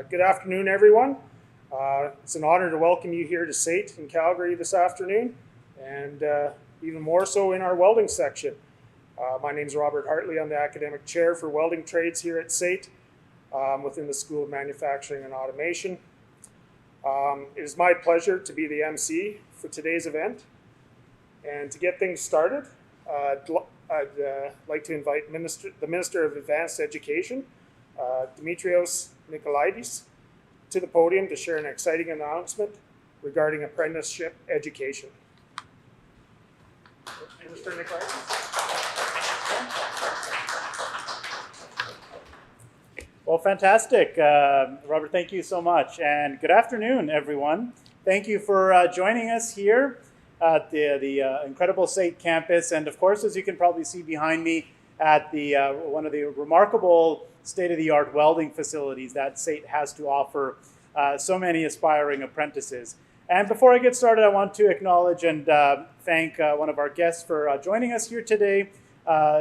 Good afternoon, everyone. It's an honor to welcome you here to SAIT in Calgary this afternoon, and even more so in our welding section. My name is Robert Hartley. I'm the Academic Chair for Welding Trades here at SAIT within the School of Manufacturing and Automation. It is my pleasure to be the MC for today's event. And to get things started, I'd like to invite the Minister of Advanced Education, Dimitrios Nikolaidis, to the podium to share an exciting announcement regarding apprenticeship education. Minister Nikolaidis. Well, fantastic. Robert, thank you so much. And good afternoon, everyone. Thank you for joining us here at the incredible SAIT campus. And of course, as you can probably see behind me, at the one of the remarkable state-of-the-art welding facilities that SAIT has to offer so many aspiring apprentices. And before I get started, I want to acknowledge and thank one of our guests for joining us here today,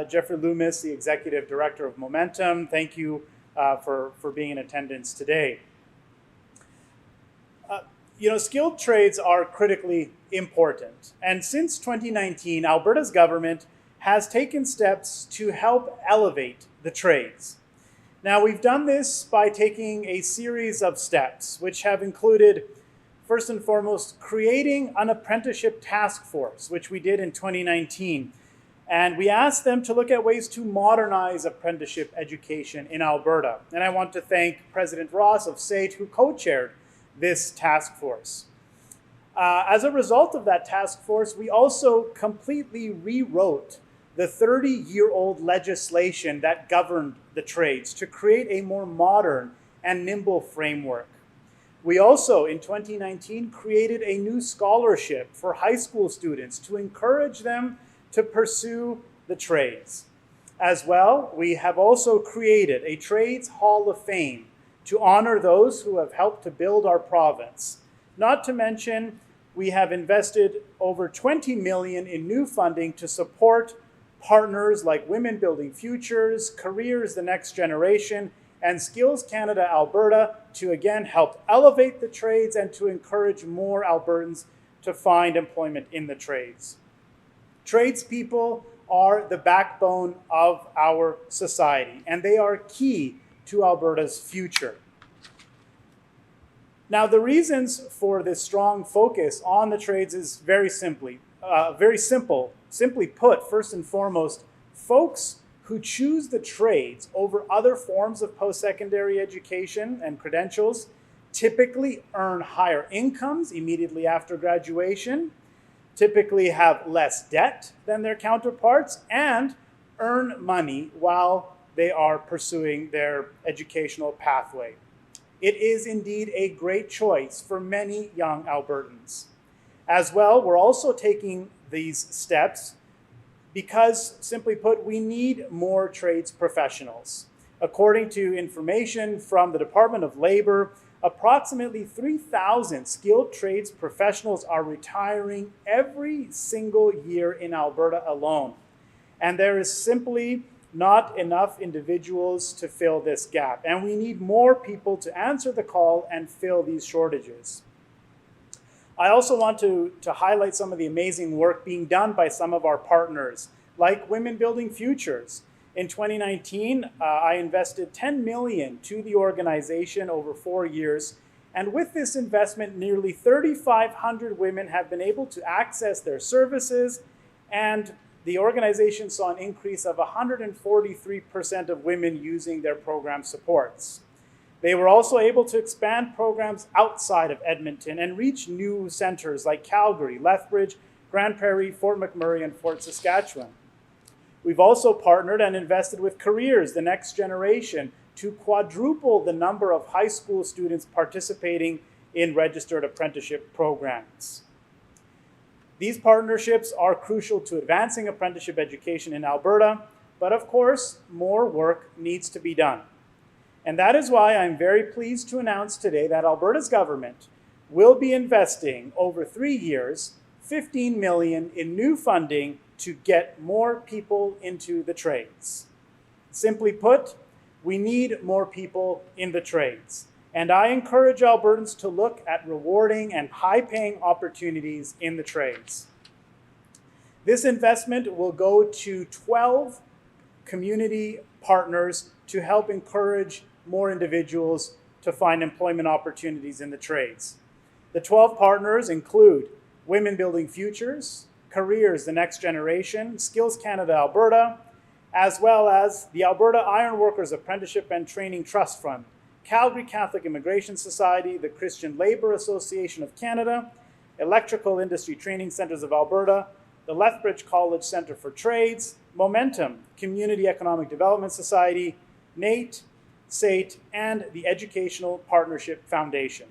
Jeffrey Loomis, the Executive Director of Momentum. Thank you for being in attendance today. Skilled trades are critically important. And since 2019, Alberta's government has taken steps to help elevate the trades. Now, we've done this by taking a series of steps, which have included, first and foremost, creating an apprenticeship task force, which we did in 2019. And we asked them to look at ways to modernize apprenticeship education in Alberta. And I want to thank President Ross of SAIT, who co-chaired this task force. As a result of that task force, we also completely rewrote the 30-year-old legislation that governed the trades to create a more modern and nimble framework. We also, in 2019, created a new scholarship for high school students to encourage them to pursue the trades. As well, we have also created a Trades Hall of Fame to honor those who have helped to build our province. Not to mention, we have invested over $20 million in new funding to support partners like Women Building Futures, Careers the Next Generation, and Skills Canada Alberta to again help elevate the trades and to encourage more Albertans to find employment in the trades. Tradespeople are the backbone of our society, and they are key to Alberta's future. Now, the reasons for this strong focus on the trades is very simple. Simply put, first and foremost, folks who choose the trades over other forms of post-secondary education and credentials typically earn higher incomes immediately after graduation, typically have less debt than their counterparts, and earn money while they are pursuing their educational pathway. It is indeed a great choice for many young Albertans. As well, we're also taking these steps because, simply put, we need more trades professionals. According to information from the Department of Labor, approximately 3,000 skilled trades professionals are retiring every single year in Alberta alone. And there is simply not enough individuals to fill this gap. And we need more people to answer the call and fill these shortages. I also want to highlight some of the amazing work being done by some of our partners, like Women Building Futures. In 2019, I invested $10 million to the organization over 4 years. And with this investment, nearly 3,500 women have been able to access their services, and the organization saw an increase of 143% of women using their program supports. They were also able to expand programs outside of Edmonton and reach new centers like Calgary, Lethbridge, Grand Prairie, Fort McMurray, and Fort Saskatchewan. We've also partnered and invested with Careers the Next Generation to quadruple the number of high school students participating in registered apprenticeship programs. These partnerships are crucial to advancing apprenticeship education in Alberta, but of course, more work needs to be done. And that is why I'm very pleased to announce today that Alberta's government will be investing over 3 years, $15 million in new funding to get more people into the trades. Simply put, we need more people in the trades. And I encourage Albertans to look at rewarding and high-paying opportunities in the trades. This investment will go to 12 community partners to help encourage more individuals to find employment opportunities in the trades. The 12 partners include Women Building Futures, Careers the Next Generation, Skills Canada Alberta, as well as the Alberta Ironworkers Apprenticeship and Training Trust Fund, Calgary Catholic Immigration Society, the Christian Labour Association of Canada, Electrical Industry Training Centres of Alberta, the Lethbridge College Centre for Trades, Momentum, Community Economic Development Society, NATE, SAIT, and the Educational Partnership Foundation.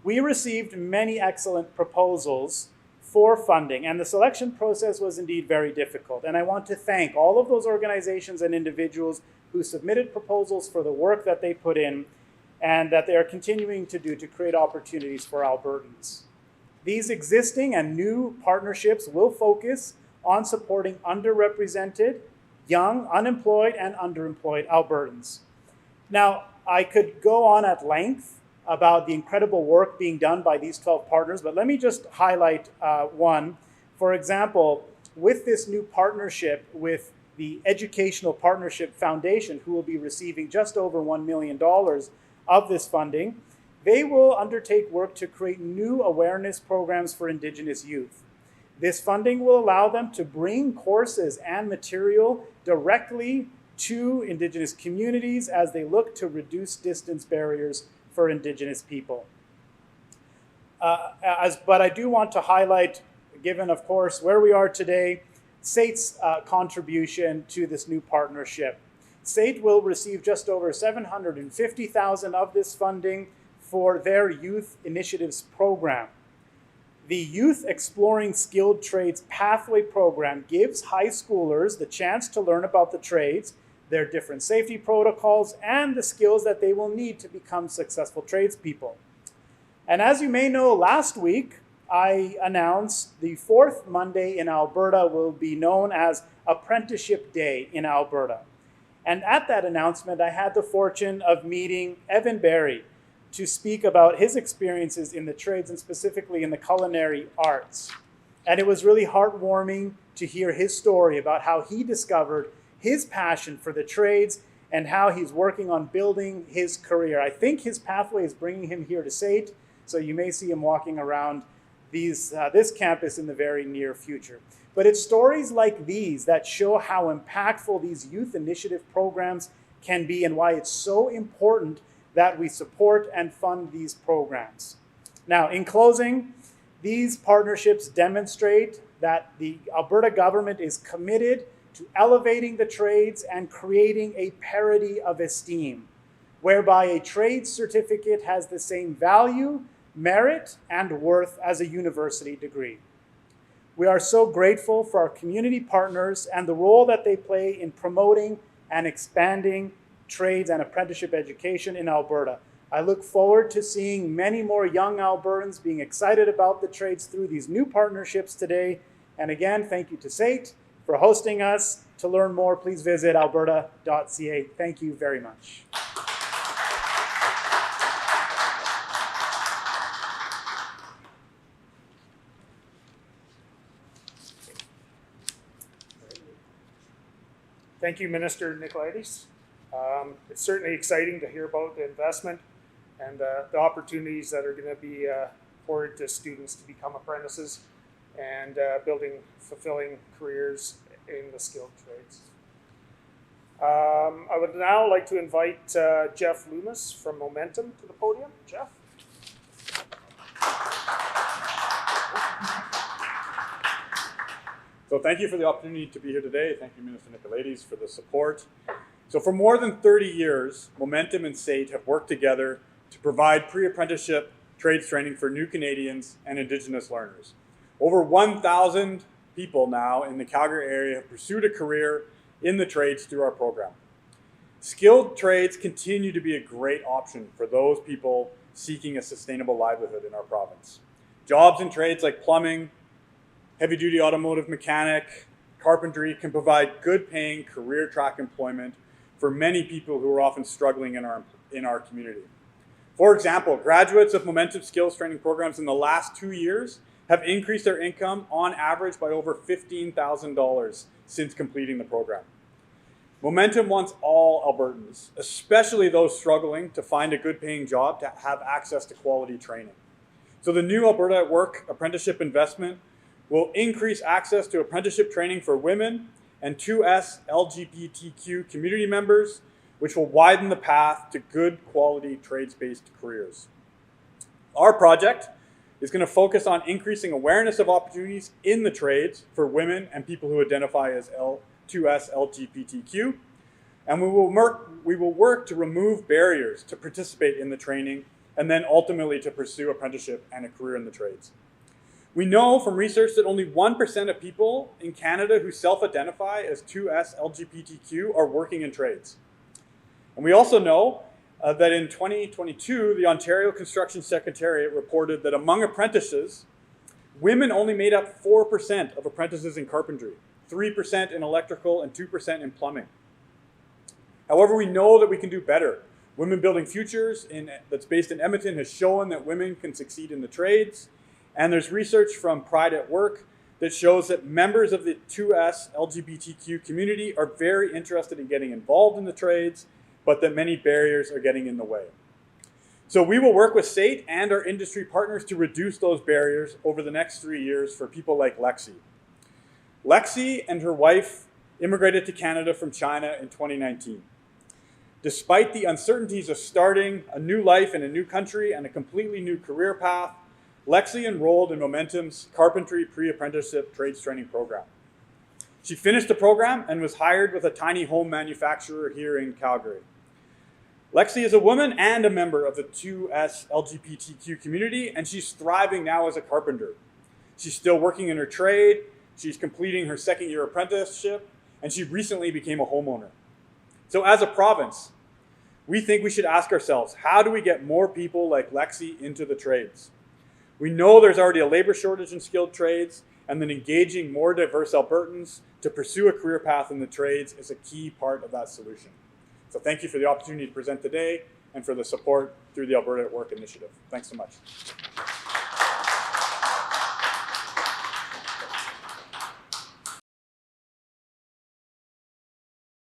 We received many excellent proposals for funding, and the selection process was indeed very difficult. And I want to thank all of those organizations and individuals who submitted proposals for the work that they put in and that they are continuing to do to create opportunities for Albertans. These existing and new partnerships will focus on supporting underrepresented, young, unemployed, and underemployed Albertans. Now, I could go on at length about the incredible work being done by these 12 partners, but let me just highlight one. For example, with this new partnership with the Educational Partnership Foundation, who will be receiving just over $1 million of this funding, they will undertake work to create new awareness programs for Indigenous youth. This funding will allow them to bring courses and material directly to Indigenous communities as they look to reduce distance barriers for Indigenous people. But I do want to highlight, given of course where we are today, SAIT's contribution to this new partnership. SAIT will receive just over $750,000 of this funding for their Youth Initiatives program. The Youth Exploring Skilled Trades Pathway program gives high schoolers the chance to learn about the trades, their different safety protocols, and the skills that they will need to become successful tradespeople. And as you may know, last week, I announced the fourth Monday in Alberta will be known as Apprenticeship Day in Alberta. And at that announcement, I had the fortune of meeting Evan Barry to speak about his experiences in the trades and specifically in the culinary arts. And it was really heartwarming to hear his story about how he discovered his passion for the trades and how he's working on building his career. I think his pathway is bringing him here to SAIT, so you may see him walking around this campus in the very near future. But it's stories like these that show how impactful these youth initiative programs can be and why it's so important that we support and fund these programs. Now, in closing, these partnerships demonstrate that the Alberta government is committed to elevating the trades and creating a parity of esteem, whereby a trade certificate has the same value, merit, and worth as a university degree. We are so grateful for our community partners and the role that they play in promoting and expanding trades and apprenticeship education in Alberta. I look forward to seeing many more young Albertans being excited about the trades through these new partnerships today. And again, thank you to SAIT for hosting us. To learn more, please visit alberta.ca. Thank you very much. Thank you, Minister Nicolaides. It's certainly exciting to hear about the investment and the opportunities that are going to be afforded to students to become apprentices and building fulfilling careers in the skilled trades. I would now like to invite Jeff Loomis from Momentum to the podium. Jeff? So thank you for the opportunity to be here today. Thank you, Minister Nicolaides, for the support. So for more than 30 years, Momentum and SAIT have worked together to provide pre-apprenticeship trades training for new Canadians and Indigenous learners. Over 1,000 people now in the Calgary area have pursued a career in the trades through our program. Skilled trades continue to be a great option for those people seeking a sustainable livelihood in our province. Jobs in trades like plumbing, heavy-duty automotive mechanic, carpentry can provide good-paying career track employment for many people who are often struggling in our community. For example, graduates of Momentum skills training programs in the last 2 years have increased their income on average by over $15,000 since completing the program. Momentum wants all Albertans, especially those struggling to find a good paying job, to have access to quality training. So the new Alberta at Work apprenticeship investment will increase access to apprenticeship training for women and 2S LGBTQ community members, which will widen the path to good quality trades-based careers. Our project is going to focus on increasing awareness of opportunities in the trades for women and people who identify as 2S LGBTQ, and we will work to remove barriers to participate in the training and then ultimately to pursue apprenticeship and a career in the trades. We know from research that only 1% of people in Canada who self-identify as 2S LGBTQ are working in trades. And we also know that in 2022, the Ontario Construction Secretariat reported that among apprentices, women only made up 4% of apprentices in carpentry, 3% in electrical, and 2% in plumbing. However, we know that we can do better. Women Building Futures, that's based in Edmonton, has shown that women can succeed in the trades. And there's research from Pride at Work that shows that members of the 2S LGBTQ community are very interested in getting involved in the trades, but that many barriers are getting in the way. So we will work with SAIT and our industry partners to reduce those barriers over the next 3 years for people like Lexi. Lexi and her wife immigrated to Canada from China in 2019. Despite the uncertainties of starting a new life in a new country and a completely new career path, Lexi enrolled in Momentum's Carpentry Pre-Apprenticeship Trades Training Program. She finished the program and was hired with a tiny home manufacturer here in Calgary. Lexi is a woman and a member of the 2S LGBTQ community, and she's thriving now as a carpenter. She's still working in her trade, she's completing her second-year apprenticeship, and she recently became a homeowner. So as a province, we think we should ask ourselves, how do we get more people like Lexi into the trades? We know there's already a labor shortage in skilled trades, and that engaging more diverse Albertans to pursue a career path in the trades is a key part of that solution. So thank you for the opportunity to present today and for the support through the Alberta at Work initiative. Thanks so much.